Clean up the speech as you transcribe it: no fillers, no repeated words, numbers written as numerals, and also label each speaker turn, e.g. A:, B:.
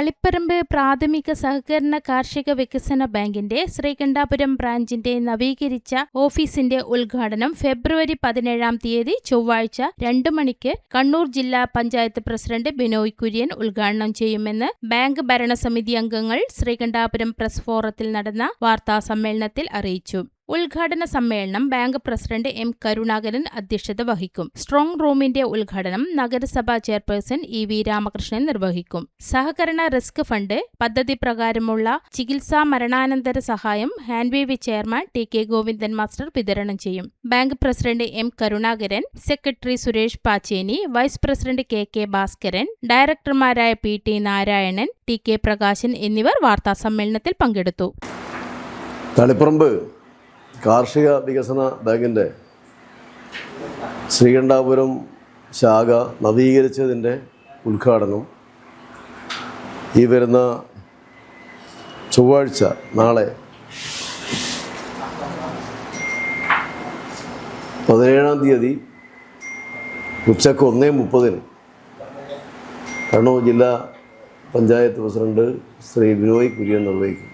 A: തളിപ്പറമ്പ് പ്രാഥമിക സഹകരണ കാർഷിക വികസന ബാങ്കിന്റെ ശ്രീകണ്ഠാപുരം ബ്രാഞ്ചിന്റെ നവീകരിച്ച ഓഫീസിന്റെ ഉദ്ഘാടനം ഫെബ്രുവരി 17 ചൊവ്വാഴ്ച 2 മണിക്ക് കണ്ണൂർ ജില്ലാ പഞ്ചായത്ത് പ്രസിഡന്റ് ബിനോയ് കുര്യൻ ഉദ്ഘാടനം ചെയ്യുമെന്ന് ബാങ്ക് ഭരണസമിതി അംഗങ്ങൾ ശ്രീകണ്ഠാപുരം പ്രസ് ഫോറത്തിൽ നടന്ന വാർത്താ സമ്മേളനത്തിൽ അറിയിച്ചു. ഉദ്ഘാടന സമ്മേളനം ബാങ്ക് പ്രസിഡന്റ് എം കരുണാകരൻ അധ്യക്ഷത വഹിക്കും. സ്ട്രോങ് റൂമിന്റെ ഉദ്ഘാടനം നഗരസഭാ ചെയർപേഴ്സൺ ഇ.വി. രാമകൃഷ്ണൻ നിർവഹിക്കും. സഹകരണ റിസ്ക് ഫണ്ട് പദ്ധതി പ്രകാരമുള്ള ചികിത്സാ മരണാനന്തര സഹായം ഹാൻവീവി ചെയർമാൻ ടി.കെ. ഗോവിന്ദൻ മാസ്റ്റർ വിതരണം ചെയ്യും. Bank president M Karunakaran, secretary Suresh Pacheni, vice president KK. Bhaskaran, ഡയറക്ടർമാരായ പി.ടി. നാരായണൻ, ടി.കെ. പ്രകാശൻ എന്നിവർ വാർത്താസമ്മേളനത്തിൽ പങ്കെടുത്തു.
B: തളിപ്പറമ്പ് കാർഷിക വികസന ബാങ്കിൻ്റെ ശ്രീകണ്ഠാപുരം ശാഖ നവീകരിച്ചതിൻ്റെ ഉദ്ഘാടനം ഈ വരുന്ന ചൊവ്വാഴ്ച നാളെ 17 ഉച്ചക്ക് 1:30 കണ്ണൂർ ജില്ലാ പഞ്ചായത്ത് പ്രസിഡന്റ് ശ്രീ ബിനോയ് കുര്യൻ നിർവഹിക്കും.